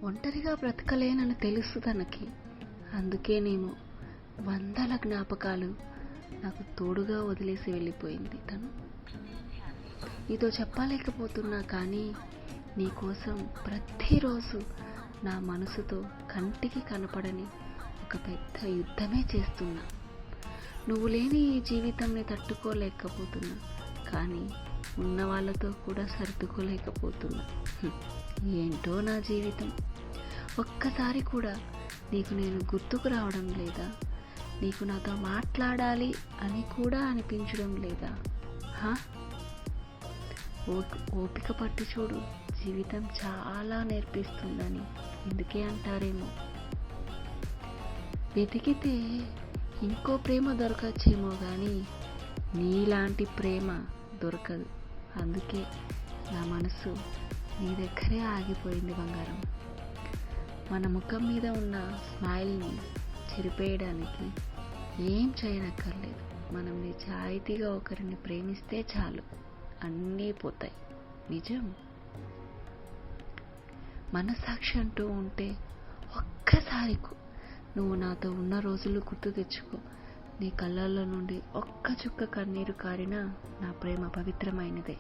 ఒంటరిగా బ్రతకలేనని తెలుసు తనకి. అందుకేనేమో వందల జ్ఞాపకాలు నాకు తోడుగా వదిలేసి వెళ్ళిపోయింది తను. నీతో చెప్పలేకపోతున్నా కానీ నీకోసం ప్రతిరోజు నా మనసుతో కంటికి కనపడని ఒక పెద్ద యుద్ధమే చేస్తున్నా. నువ్వు లేని ఈ జీవితంని తట్టుకోలేకపోతున్నా, కానీ ఉన్న వాళ్ళతో కూడా సర్దుకోలేకపోతున్నా. ఏంటో నా జీవితం. ఒక్కసారి కూడా నీకు నేను గుర్తుకు రావడం లేదా? నీకు నాతో మాట్లాడాలి అని కూడా అనిపించడం లేదా? ఓపిక పట్టి చూడు, జీవితం చాలా నేర్పిస్తుందని ఇందుకే అంటారేమో. వెతికితే ఇంకో ప్రేమ దొరకచ్చేమో కానీ నీలాంటి ప్రేమ దొరకదు. అందుకే నా మనసు నీ దగ్గరే ఆగిపోయింది బంగారం. మన ముఖం మీద ఉన్న స్మైల్ని చెరిపేయడానికి ఏం చేయనక్కర్లేదు. మనం నిజాయితీగా ఒకరిని ప్రేమిస్తే చాలు, అన్నీ పోతాయి. నిజం. మనసాక్షి అంటూ ఉంటే ఒక్కసారి నువ్వు నాతో ఉన్న రోజులు గుర్తు తెచ్చుకో. నీ కళ్ళల్లో నుండి ఒక్క చుక్క కన్నీరు కారినా నా ప్రేమ పవిత్రమైనదే.